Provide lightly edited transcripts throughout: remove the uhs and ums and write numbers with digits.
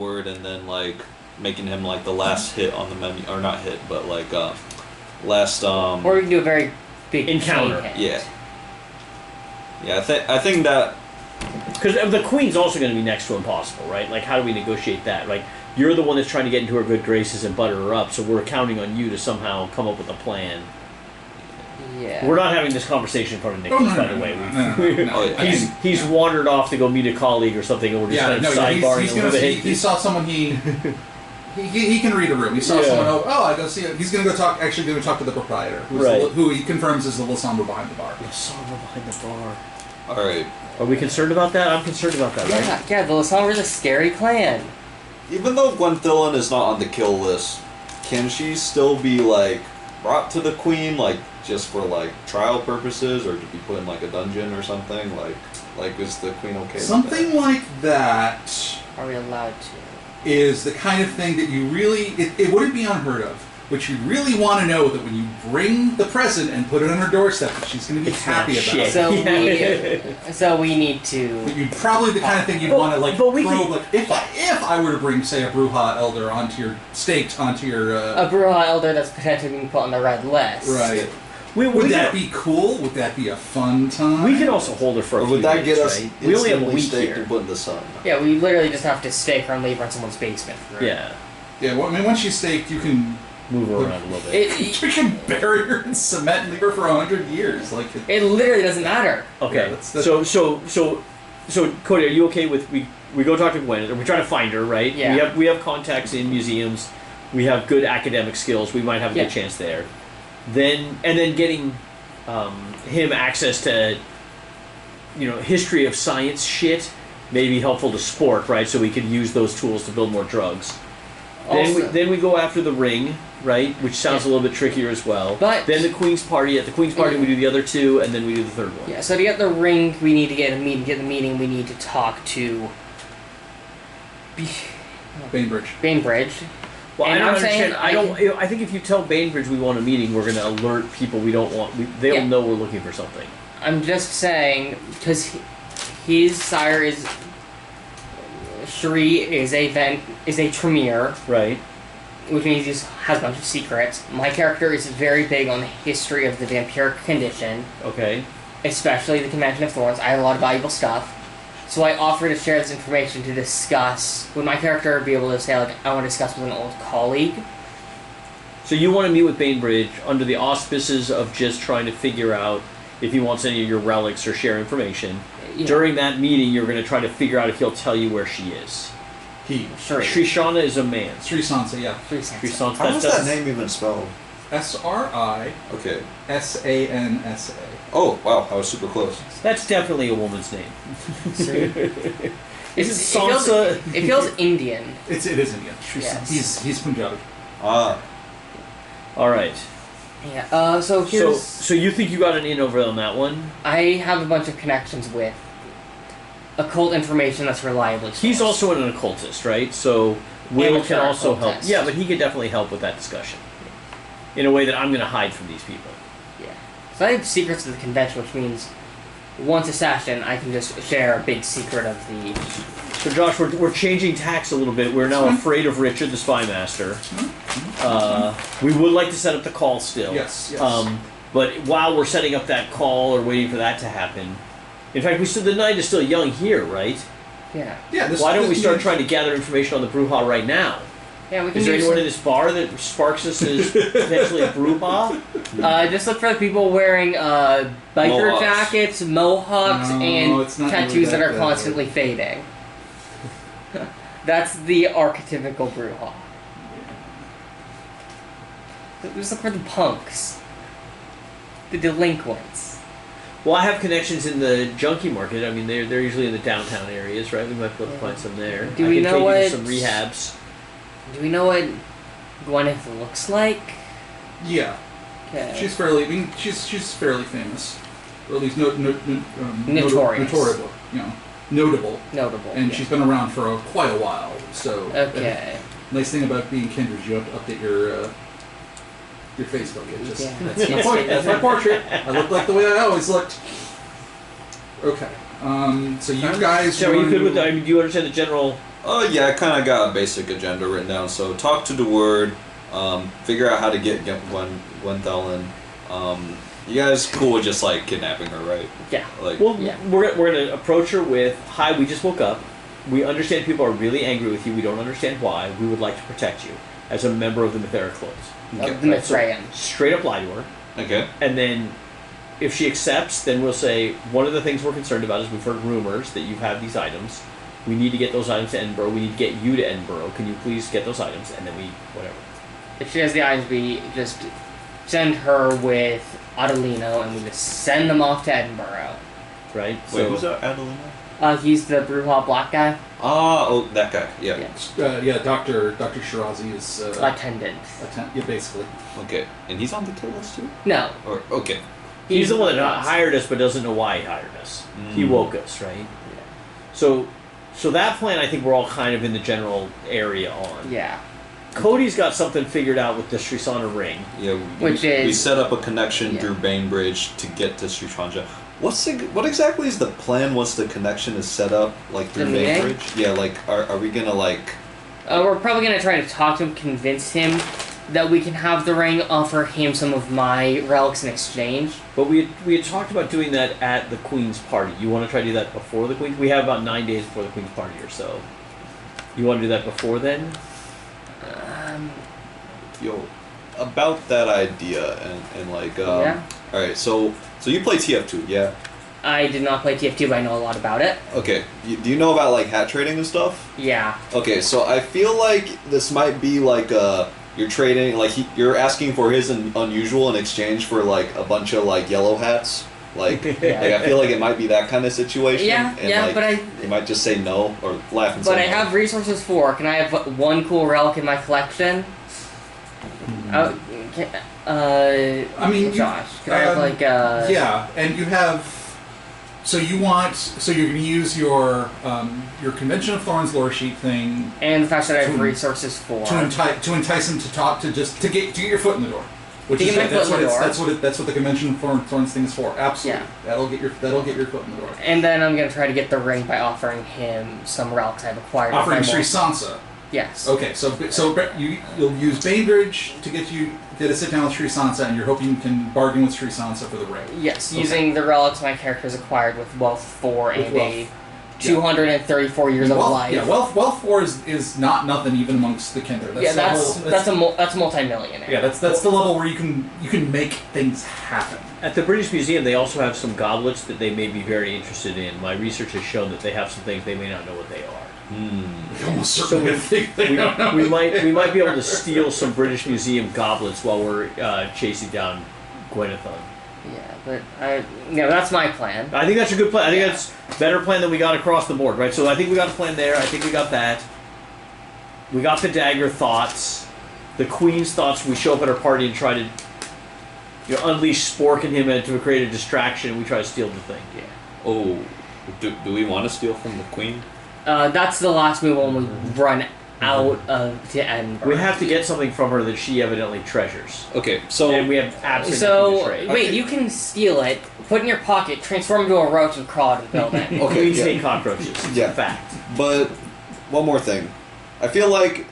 word and then like making him like the last hit on the menu, or not hit, but like last Or we can do a very big encounter. Yeah. Yeah, I think that because the queen's also going to be next to impossible, right? Like, how do we negotiate that? Like, you're the one that's trying to get into her good graces and butter her up, so we're counting on you to somehow come up with a plan. Yeah. We're not having this conversation in front of Nicholas, by the way. no. He's wandered off to go meet a colleague or something, and we're just kind of sidebarring a little bit. He saw someone he can read a room. He saw someone. I go see it. He's going to go talk. Actually, going to talk to the proprietor, who he confirms is the Lasombra behind the bar. Lasombra behind the bar. All right. Are we concerned about that? I'm concerned about that, right? Yeah, the Lasombra's a scary clan. Even though Gwendolyn is not on the kill list, can she still be like brought to the queen, like just for like trial purposes, or to be put in like a dungeon or something? Like is the queen okay? Something like that. Are we allowed to? Is the kind of thing that you really it wouldn't be unheard of. But you really want to know that when you bring the present and put it on her doorstep, that she's going to be happy about it. So we need to. But you'd probably the kind of thing you'd want to like probe. Like if I were to bring, say, a Bruja Elder onto your a Bruja Elder that's potentially being put on the red list. Right. Would that be cool? Would that be a fun time? We can also hold her for a few would that days, get us right? We only have a week here. here. To put in the sun. Yeah, we literally just have to stake her and leave her in someone's basement. Right? Yeah. Yeah. Well, I mean, once she's staked, you can move her around a little bit. You can bury her in cement and leave her for 100 years. Like it literally doesn't matter. Okay. Yeah, so Cody, are you okay with we go talk to Gwen and we try to find her, right? Yeah. We have contacts in museums. We have good academic skills. We might have a good chance there. Then getting him access to history of science shit may be helpful to sport, right? So we could use those tools to build more drugs. Then we go after the ring, right? Which sounds a little bit trickier as well. But then the Queen's Party. At the Queen's Party, we do the other two, and then we do the third one. Yeah. So to get the ring, we need to get a meeting. Get the meeting, we need to talk to Bainbridge. Well, I don't understand. I think if you tell Bainbridge we want a meeting, we're going to alert people we don't want. They'll know we're looking for something. I'm just saying because his sire is. Shri is a Tremere, right? Which means he has a bunch of secrets. My character is very big on the history of the vampiric condition. Okay. Especially the Convention of Thorns. I have a lot of valuable stuff. So I offer to share this information to discuss. Would my character be able to say, like, I want to discuss with an old colleague? So you want to meet with Bainbridge under the auspices of just trying to figure out if he wants any of your relics or share information. Yeah. During that meeting, you're going to try to figure out if he'll tell you where she is. Sri Shana is a man. Sri Sansa, yeah. Sri Sansa. How does that name even spelled? S-R-I. Okay. S-A-N-S-A. Oh, wow. I was super close. That's definitely a woman's name. Is it Sansa? It feels Indian. It is Indian. Yes. He's Punjabi. Ah. All right. Yeah. So you think you got an in over on that one? I have a bunch of connections with occult information that's reliably sourced. He's also an occultist, right? So Will can also help. Yeah, but he could definitely help with that discussion in a way that I'm going to hide from these people. Yeah. So I have secrets of the convention, which means once a session, I can just share a big secret of the... So Josh, we're changing tacks a little bit. We're now afraid of Richard, the Spy Master. We would like to set up the call still. Yes. But while we're setting up that call or waiting for that to happen... In fact, the night is still young here, right? Yeah. Why don't we start trying to gather information on the Bruja right now? Yeah, we can. Is there anyone in this bar that sparks us as potentially a Bruja? Just look for the people wearing biker jackets, mohawks, and tattoos that are constantly fading. That's the archetypical Bruja. Just look for the punks. The delinquents. Well, I have connections in the junkie market. I mean, they're usually in the downtown areas, right? We might be able to find some there. Do we know what some rehabs? Do we know what Gwyneth looks like? Yeah. Okay. She's fairly. I mean, she's fairly famous, or at least notorious. Notable. Notable. And she's been around for quite a while. So. Okay. Nice thing about being kindred, you have to update your Facebook. That's my point. That's my portrait. I look like the way I always looked. Okay. So you guys. So are you good with that? I mean, do you understand the general Yeah, I kind of got a basic agenda written down. So talk to the word, figure out how to get Gwenthelyn. You guys cool with just like kidnapping her, right? Yeah. Like, well, yeah. We're gonna approach her with, "Hi, we just woke up. We understand people are really angry with you. We don't understand why. We would like to protect you as a member of the Mithera Close." Okay. The Mithraean. So straight up lie to her. Okay. And then, if she accepts, then we'll say, "One of the things we're concerned about is we've heard rumors that you have these items. We need to get those items to Edinburgh. We need to get you to Edinburgh. Can you please get those items?" And then whatever. If she has the items, we just send her with Adelino, and we just send them off to Edinburgh. Right? Wait, who's Adelino? He's the Brujah black guy. Oh, that guy. Yeah. Dr. Shirazi is attendant. Yeah, basically. Okay, and he's on the kill list too. No. Or okay. He's the one that hired us, but doesn't know why he hired us. He woke us, right? Yeah. So that plan, I think we're all kind of in the general area on. Yeah. Cody's got something figured out with the Srisana ring. Yeah, we set up a connection through Bainbridge to get to Srisanja. What exactly is the plan once the connection is set up, like through Bainbridge? Yeah, like are we gonna like? We're probably gonna try to talk to him, convince him that we can have the ring, offer him some of my relics in exchange. But we had talked about doing that at the Queen's party. You want to try to do that before the Queen? We have about 9 days before the Queen's party or so. You want to do that before then? About that idea and like yeah. All right, so you play TF2, yeah? I did not play TF2, but I know a lot about it. Okay, do you know about like hat trading and stuff? Yeah. Okay, so I feel like this might be like you're trading, like you're asking for his unusual in exchange for like a bunch of like yellow hats. Like, like I feel like it might be that kind of situation. Yeah, and but you might just say no or laugh and say no. But I have resources for. Can I have one cool relic in my collection? I mean, Josh, can I have like yeah, and you have. So you're going to use your Convention of Thorns lore sheet thing, and the fact that I have resources for to entice him to talk to get your foot in the door. Which is that's what the Convention of Thorns thing is for. Absolutely, yeah. That'll get your foot in the door. And then I'm gonna try to get the ring by offering him some relics I've acquired. Offering Sri Sansa. Yes. Okay, so you'll use Bainbridge to get a sit down with Sri Sansa, and you're hoping you can bargain with Sri Sansa for the ring. Yes, okay. Using the relics my character's acquired with Wealth 4 and 234 years of life. Yeah, Wealth 4 is not nothing even amongst the Kinder. That's multi-millionaire. Yeah, that's the level where you can make things happen. At the British Museum, they also have some goblets that they may be very interested in. My research has shown that they have some things they may not know what they are. Almost certainly we might be able to steal some British Museum goblets while we're chasing down Gwynethon. Yeah, but that's my plan. I think that's a good plan. I think that's a better plan than we got across the board, right? So I think we got a plan there. I think we got that. We got the dagger thoughts, the Queen's thoughts. We show up at her party and try to unleash Spork and him to create a distraction. And we try to steal the thing. Yeah. Oh, do we want to steal from the Queen? That's the last move when we run out to Edinburgh. We have to get something from her that she evidently treasures. Okay, so... And we have absolutely nothing to trade. Wait, you can steal it, put it in your pocket, transform into a roach and crawl out and build it. Okay, we hate cockroaches. It's a fact. But, one more thing. I feel like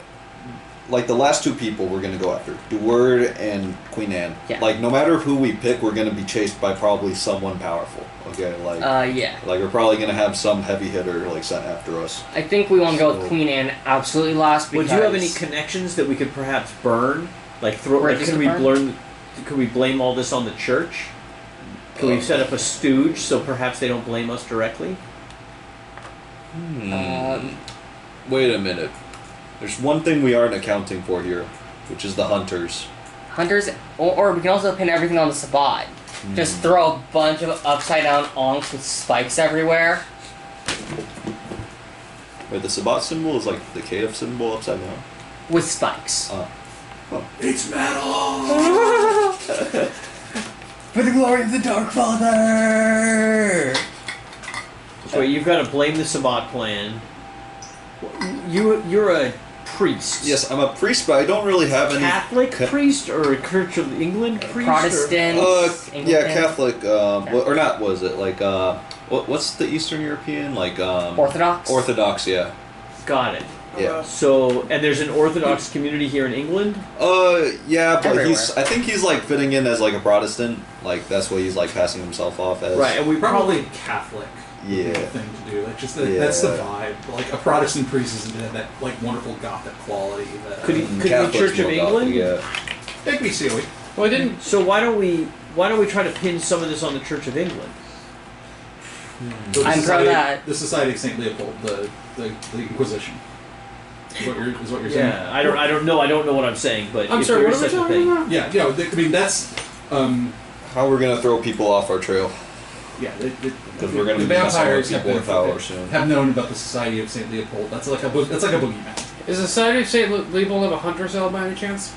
the last two people we're going to go after, Duward and Queen Anne. Yeah. Like, no matter who we pick, we're going to be chased by probably someone powerful. Okay, like... yeah. Like, we're probably going to have some heavy hitter, like, sent after us. I think we want to go with Queen Anne absolutely last because... Would you have any connections that we could perhaps burn? Like, could we blame all this on the church? Could we set up a stooge so perhaps they don't blame us directly? Wait a minute. There's one thing we aren't accounting for here, which is the hunters. Hunters, or we can also pin everything on the Sabbat. Just throw a bunch of upside-down onks with spikes everywhere. Wait, the Sabbat symbol is like the Caitiff symbol upside down? With spikes. It's metal! For the glory of the Dark Father! So you've got to blame the Sabbat plan. You're a priest. Yes, I'm a priest, but I don't really have any... Catholic priest or a Church of England priest? Protestant? Yeah, Catholic. Or not, was it? Like, what's the Eastern European? Like, Orthodox? Orthodox, yeah. Got it. Yeah. So, and there's an Orthodox community here in England? Yeah, but Everywhere. I think he's like fitting in as like a Protestant. Like that's what he's like passing himself off as. Right, and we Probably Catholic. Yeah. Thing to do. Like that's the vibe. Like a Protestant priest isn't that like wonderful Gothic quality. That, Could he be Catholic's Church of more England? Gothic, yeah. It could be silly. Well, I didn't. So why don't we try to pin some of this on the Church of England? So I'm pro that. The Society of Saint Leopold, the Inquisition. Is what you're saying? Yeah, I don't know what I'm saying, but I'm if sorry. there What is are we such a talking thing, about? Yeah, you know, I mean that's. How we're gonna throw people off our trail? Yeah, Because we're gonna the be messing vampires with people in power soon. have known about the Society of Saint Leopold. That's like a boogeyman. Is the Society of Saint Leopold have a hunter cell by any chance?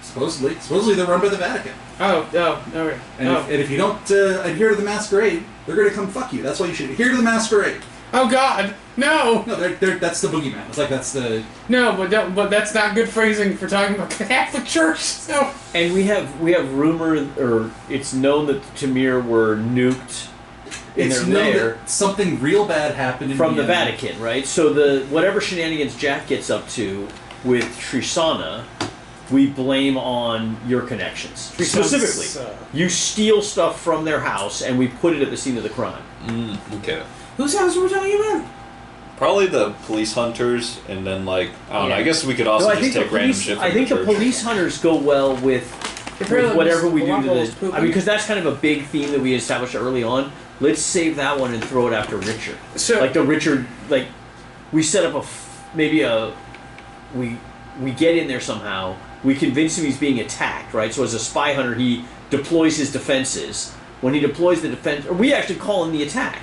Supposedly they're run by the Vatican. Okay. And if you don't adhere to the Masquerade, they're going to come fuck you. That's why you should adhere to the Masquerade. Oh God, no! No, that's the boogeyman. It's like that's the. No, but that's not good phrasing for talking about the Catholic Church. So. and we have rumor, or it's known that Tamir were nuked in It's their known lair that something real bad happened in from the Vienna. Vatican, right? So the whatever shenanigans Jack gets up to with Trisana, we blame on your connections. Specifically, you steal stuff from their house and we put it at the scene of the crime. Okay. Whose house were we talking about? Probably the police hunters, and then like I don't know. I guess we could also No, I just think take the random police, shit from I think the church. police hunters go well with whatever we do to Garoppolo's the. pooping. I mean, because that's kind of a big theme that we established early on. Let's save that one and throw it after Richard. So Like the Richard, like we set up we get in there somehow. We convince him he's being attacked, right? So as a spy hunter, he deploys his defenses. When he deploys the defense, or we actually call in the attack.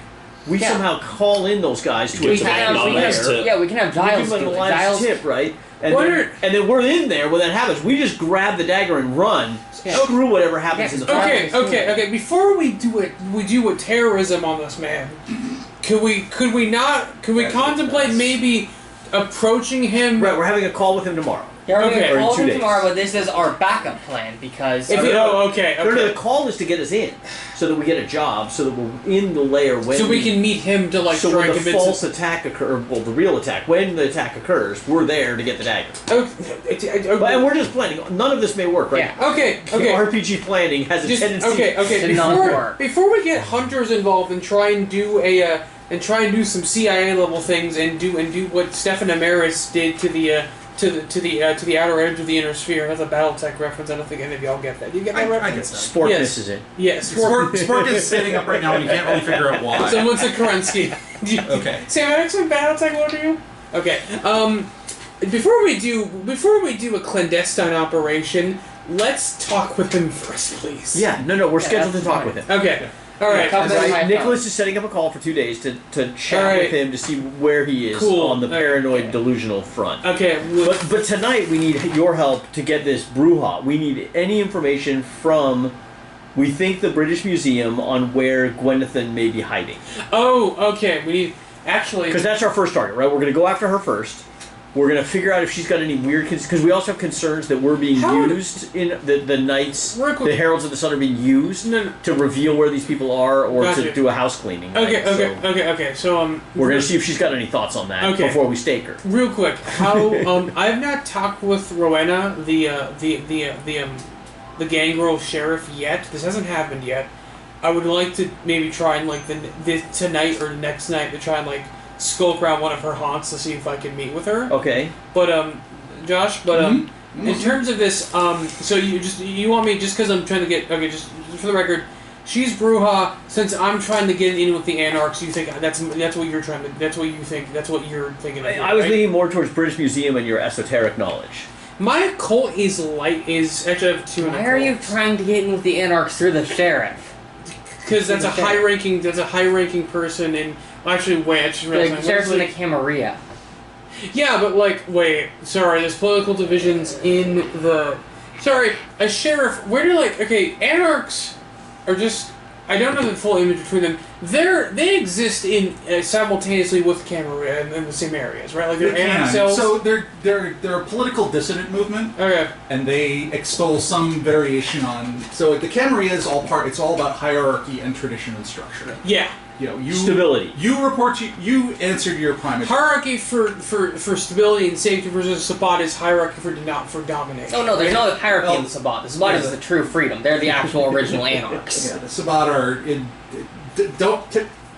We somehow call in those guys to We attack can the have, lair. we can have We Giles give them do an it. alliance Giles, tip, right? And then we're in there when that happens. We just grab the dagger and run. Yeah. Screw whatever happens Yeah, in the Okay. Before we do a terrorism on this man. Could we contemplate maybe approaching him? Right, we're having a call with him tomorrow. yeah, we're Okay. gonna Or in call 2 him days. tomorrow, but this is our backup plan because If okay. No, the call is to get us in, so that we get a job, so that we're in the lair when So we can meet him to So try when and the convince false him. attack occurs, well, the real attack, when the attack occurs, we're there to get the dagger. And we're just planning. None of this may work, right? Yeah. Okay. RPG planning has a tendency. to not work. Before we get hunters involved and try and do some CIA level things and do what Stefan Amaris did to the outer edge of the inner sphere. That's a BattleTech reference. I don't think any of y'all get that. Do you get that I reference? get that. Spork Yes. misses it. Yes. Spork is sitting up right now and you can't really figure out why. Someone's a Kerensky. Okay. Sam, I actually BattleTech what are you? Okay. Before we do a clandestine operation, let's talk with him first, please. Yeah, no, we're scheduled to that's talk fine. with him. Okay. All right. come back. Right, Nicholas is setting up a call for 2 days to chat All right. with him to see where he is Cool. on the paranoid delusional front. Okay. But tonight we need your help to get this brouhaha. We need any information from, we think, the British Museum on where Gwynethyn may be hiding. Oh, okay. We need actually. Because that's our first target, right? We're going to go after her first. We're going to figure out if she's got any weird... Because we also have concerns that we're being used in the Knights... The Heralds of the Sun are being used to reveal where these people are or to do a house cleaning. Okay, right? okay. So We're going to see if she's got any thoughts on that before we stake her. real quick, how I've not talked with Rowena, the gangrel sheriff yet. This hasn't happened yet. I would like to maybe try and tonight or next night to try and skulk around one of her haunts to see if I can meet with her. Okay. But Josh, in terms of this, so you want me just because I'm trying to get just for the record, she's Bruja. Since I'm trying to get in with the Anarchs, you think that's what you're trying to that's what you think that's what you're thinking. I was leaning more towards British Museum and your esoteric knowledge. My occult is actually I have two. Why are you trying to get in with the Anarchs through the sheriff? Because that's a high ranking person and actually wait, I just realized The sheriff's in the Camarilla. Yeah, but there's political divisions in the a sheriff where do Anarchs are just I don't know the full image between them. They exist in simultaneously with Camarilla in the same areas, right? Like they're anarch cells. So they're a political dissident movement. Okay. And they extol some variation on. So the Camarilla is all part. It's all about hierarchy and tradition and structure. Yeah. stability. You report. You answer to your primary. Hierarchy for stability and safety versus Sabbat is hierarchy for domination. Oh no, there's no hierarchy in the Sabbat. The Sabbat is the true freedom. They're the actual original anarchs. Yeah, the Sabbat are in.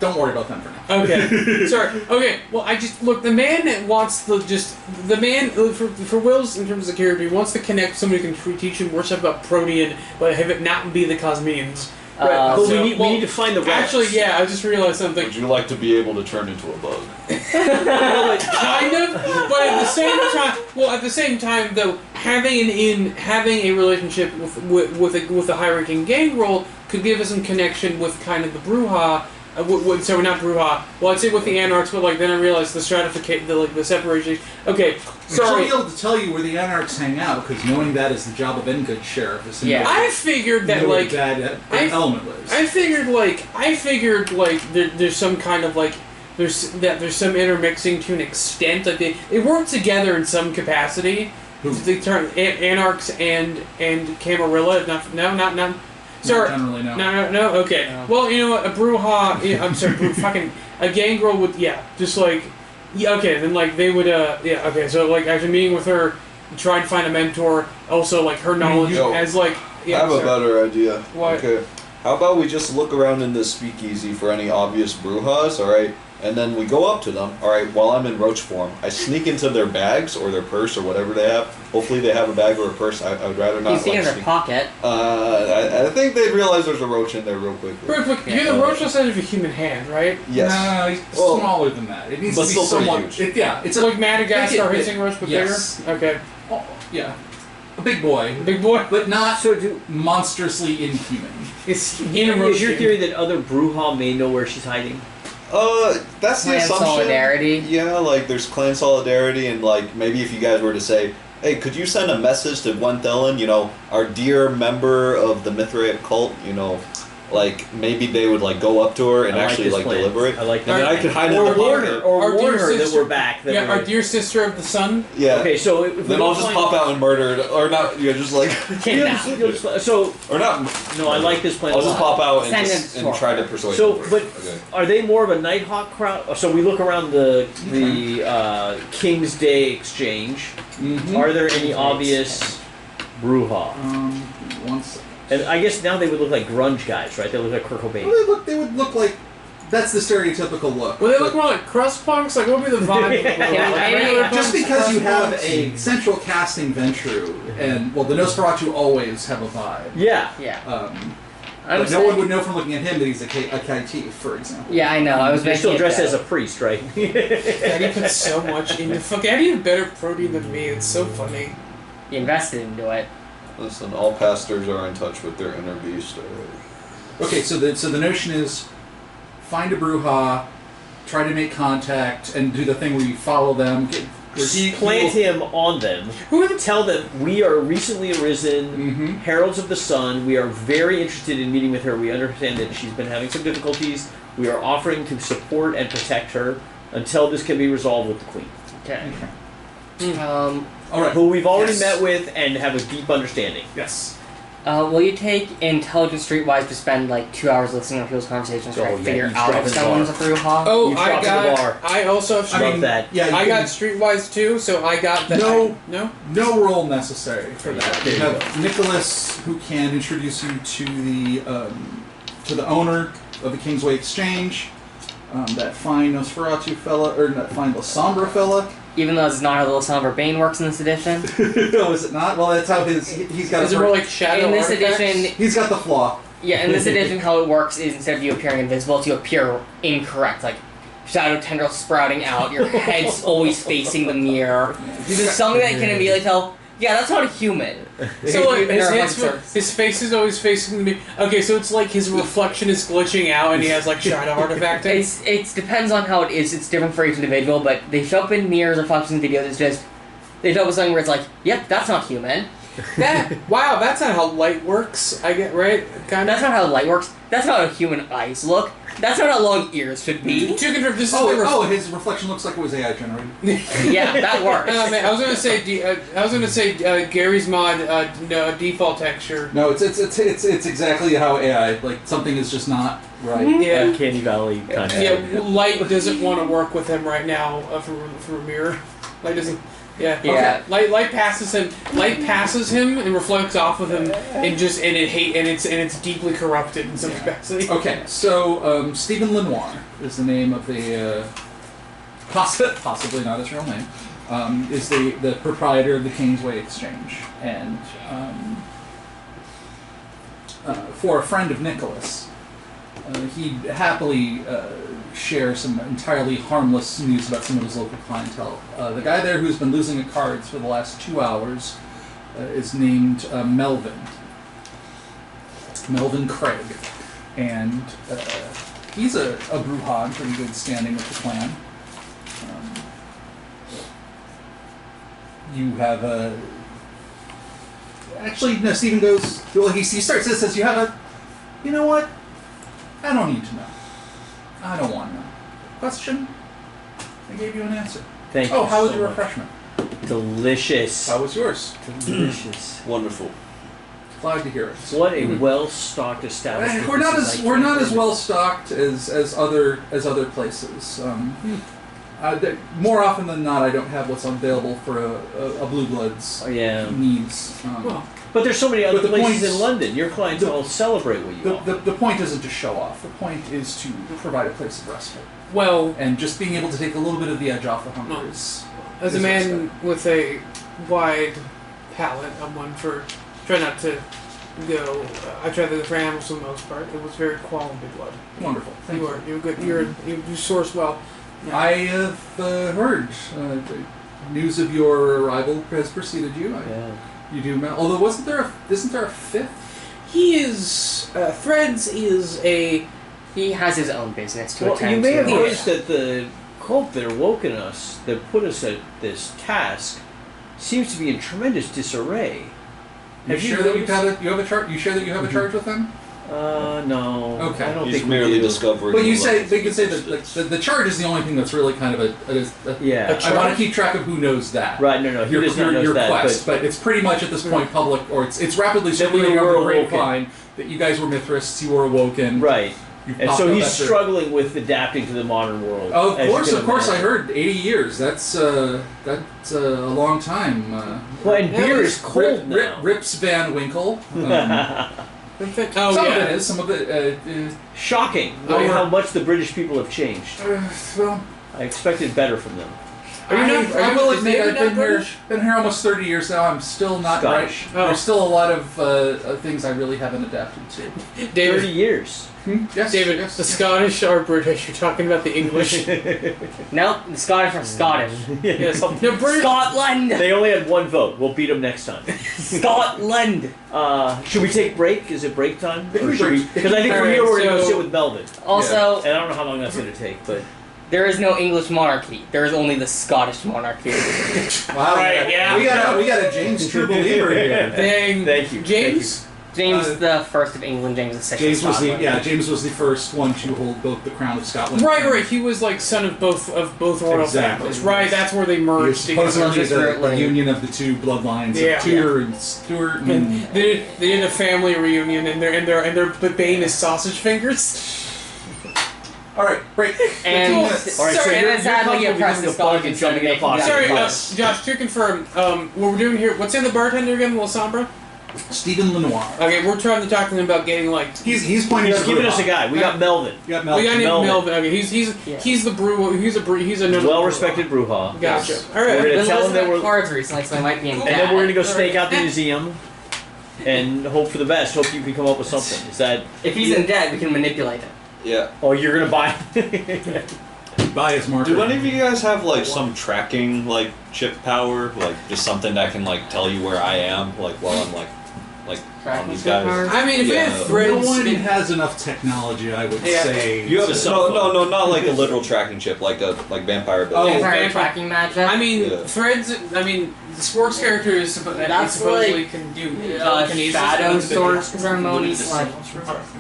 Don't worry about them for now. Okay, sorry. Okay, well, I just look. The man that wants the man for Will's in terms of the character, he wants to connect somebody who can teach him more stuff about Protean, but have it not be the Cosmians. Right. But we need to find the relics. Actually, yeah, I just realized something. Would you like to be able to turn into a bug? Kind of, but at the same time, though, having a relationship with a high-ranking gang role could give us some connection with kind of the Bruja. So we're not Bruja. Well, I'd say with the Anarchs, but like then I realized the stratification, the separation. Okay, sorry. I'll be able to tell you where the Anarchs hang out because knowing that is the job of any good sheriff. Is I figured that like that element lives. I figured there's some kind of like there's some intermixing to an extent. Like they work together in some capacity. They turn Anarchs and Camarilla. Not. Sorry. Not generally, no. No. Okay. No. Well, you know what? A Bruja. I'm sorry. A gang girl would. Yeah. Just like. Yeah. Okay. Then like they would. Yeah. Okay. So like after meeting with her, try and find a mentor. Also like her knowledge as like. Yeah, I have a better idea. What? Okay. How about we just look around in this speakeasy for any obvious Brujas, alright? And then we go up to them, alright, while I'm in roach form. I sneak into their bags or their purse or whatever they have. Hopefully they have a bag or a purse. I would rather not. You see in their pocket. I think they'd realize there's a roach in there real quickly. Real quick, you're the roach the size of a human hand, right? Yes. No, he's smaller than that. It needs to be still pretty somewhat. huge. It's like Madagascar hitting roach, but yes. bigger. Okay. Oh, yeah. A big boy. Big boy. But not monstrously inhuman. It's Is your theory that other Bruja may know where she's hiding? That's the Clan assumption. solidarity. Yeah, like there's clan solidarity, and like maybe if you guys were to say, hey, could you send a message to Gwenthelyn, our dear member of the Mithraic cult, like maybe they would like go up to her and actually like deliver it. I like that. And then I could hide in the warn her, pocket. or warn her that we're back. Our dear sister of the sun. Yeah. Okay, so if then I'll just pop out and murder it, or not. Just like or not. No, I like this plan. I'll just pop out Send and try to persuade. So, them but first. are they more of a Nighthawk crowd? So we look around the King's Day exchange. Mm-hmm. Are there any obvious Bruja? One second. And I guess now they would look like grunge guys, right? They look like Kurt Cobain. Well, they would look like. That's the stereotypical look. Well, they look more like crust punks. Like, what would be the vibe? Just because you have a central casting Ventru, and the Nosferatu always have a vibe. Yeah. But no one would know from looking at him that he's a Kaiti, for example. Yeah, I know. I was They're still dressed that. as a priest, right? Daddy puts so much into fuck. Daddy has better protein than me. It's so funny. You invested into it. Listen, all pastors are in touch with their inner beast. Okay, so the notion is find a Bruja, try to make contact, and do the thing where you follow them. Plant him on them. Tell them we are recently arisen heralds of the sun. We are very interested in meeting with her. We understand that she's been having some difficulties. We are offering to support and protect her until this can be resolved with the queen. Okay. All right. Who we've already met with and have a deep understanding. Yes. Will you take intelligence streetwise to spend like 2 hours listening to people's conversations to figure out if someone's a Bruja? Oh, You drop in the bar. I also have Love that. Yeah, I got streetwise too, so I got that. No role necessary for that. You have Nicholas, who can introduce you to the owner of the Kingsway Exchange, that fine Nosferatu fella, or that fine Lasombra fella. Even though it's not how the Somber Bane works in this edition. No, is it not? Well, that's how he's got. Is it more like shadow? In this artifacts? edition, he's got the flaw. Yeah, in this edition, how it works is instead of you appearing invisible, you appear incorrect, like shadow tendrils sprouting out, your head's always facing the mirror. You do something that you can immediately tell. Yeah, that's not a human. So like, his face is always facing me. Okay, so it's like his reflection is glitching out, and he has like shadow artifacting. It depends on how it is. It's different for each individual, but they show up in mirrors or functions videos. It's just they show up with something where it's like, yep, that's not human. Wow, that's not how light works. I get right. Kind That's not how light works. That's not how human eyes look. That's not how long ears should be. To confirm, this is his reflection looks like it was AI generated. Yeah, that works. Man, I was gonna say Gary's mod default texture. No, it's exactly how AI, like, something is just not right. Yeah. Uncanny Valley kind of. Yeah, light doesn't want to work with him right now from a mirror. Light doesn't. Yeah. Yeah. Okay. Light passes him. Light passes him and reflects off of him, and it's deeply corrupted in some capacity. Okay, so Stephen Lenoir is the name of the possibly not his real name. Is the proprietor of the Kingsway Exchange, and for a friend of Nicholas, he'd happily share some entirely harmless news about some of his local clientele. The guy there who's been losing at cards for the last 2 hours is named Melvin Craig, and he's a Bruja in pretty good standing with the clan. You have a... Actually, no, Stephen goes... Well, he starts this, says, you have a... You know what? I don't need to know. I don't want to know. Question? I gave you an answer. Thank you. Oh, how was so your much. refreshment? Delicious. How was yours? Delicious. Wonderful. Glad to hear it. What a well-stocked establishment. We're not this is. we're not as well stocked as other places. More often than not, I don't have what's available for a Blue Bloods needs. But there's so many other the places point- in London. Your clients all celebrate what you offer. The point isn't to show off. The point is to provide a place of respite. Well, And just being able to take a little bit of the edge off the hunger is... as a is man respect. with a wide palate, I'm one for try not to go. I try to go for animals for the most part. It was very quality blood. Wonderful. Thank you. You're good. You source well. Yeah. I have heard the news of your arrival has preceded you. You do, although isn't there a fifth? He is Threads is a. He has his own business to Well, attend you may have to. noticed that the cult that awoken us, that put us at this task, seems to be in tremendous disarray. You sure that you have a charge? You sure that you have a charge with them? No. Okay. I don't He's think merely we do. discovering. But you the say light. they could say that like, the charge is the only thing that's really kind of a Yeah. I want to keep track of who knows that. Right, no, he does not know your that. quest, but it's pretty much at this point public, or it's rapidly circulating were on the awoken. grapevine that you guys were Mithrists, you were awoken. Right. You've And popped so up he's after- struggling with adapting to the modern world. Oh, as you can of course, I imagine. heard 80 years. That's a long time. Well, and beer is cold now. Rips Van Winkle. Oh Some yeah. of it is. Some of it. Shocking how much the British people have changed. Well, I expected better from them. I will is admit David I've not British? been here almost 30 years now. I'm still not Scottish. right. Oh. There's still a lot of things I really haven't adapted to. 30 David. years. Yes, David, yes. the Scottish are British. You're talking about the English. Nope, the Scottish are Scottish. Yes, they're British. Scotland! They only had one vote. We'll beat them next time. Scotland! Should we take break? Is it break time? It can be break. Because I think from Alright, here we're going to so- sit with Melvin. Also, And I don't know how long that's going to take, but... there is no English monarchy. There is only the Scottish monarchy. Wow, Right, yeah. we got a James true believer here. Dang. Thank you. James? James the First of England, James the Sixth James of was Scotland. James was the first one to hold both the crown of Scotland. Right. He was like son of both royal Exactly. families. Right. That's where they He is merged together. supposedly the Like- union of the two bloodlines Yeah. of Tudor and Stuart. And They did a family reunion, and their bane is sausage fingers. all right, break. And, 15 minutes. All right, so and you're- then sadly you're you press comfortable the Scottish becoming a instead of plug and making jumping that in a pocket. Sorry, class. Josh, to confirm, what we're doing here, what's in the bartender again, La Sombra? Stephen Lenoir. Okay, we're trying to talk to him about getting like. He's pointing. He's at giving us a Bruja. guy. We got Melvin. You got We Melvin. got named Melvin. Melvin. Okay, he's the brew. He's a Well-respected Bruja. Gotcha. Yes. All right. We're gonna Been tell him listening that to we're... cards recently, so I might be in And debt. then we're going to go stake out the Alright. museum and hope for the best. Hope you can come up with something. Is that... If he's in debt, we can manipulate him. Yeah. Oh, you're going to buy... Buy his marker. Do any of you guys have like some tracking like chip power, like just something that can like tell you where I am, like while I'm like like Tracking on these chip guys. cars? I mean, if we Yeah. have threads, No one in- has enough technology, I would Yeah. say. You have It's a no, cell phone. no, not like a literal tracking chip, like vampire Oh, ability. Vampire vampire- tracking magic. I mean, Yeah. threads. I mean, the sports character is That's supposedly like, can do Shadow telekinesis. That's a big sword deal. ceremonies. Like,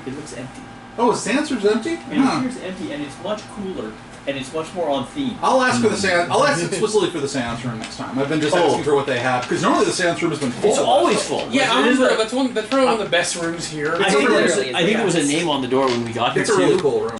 It looks empty. Oh, his answer's empty? It Huh. appears empty, and it's much cooler, and it's much more on theme. I'll ask for the seance. I'll ask explicitly for the seance room next time. I've been just asking for what they have because normally the seance room has been full. It's always full. Yeah, It is that's probably one of the best rooms here. I think, really there was is, I think there was a yes. name on the door when we got here It's a really too. cool room.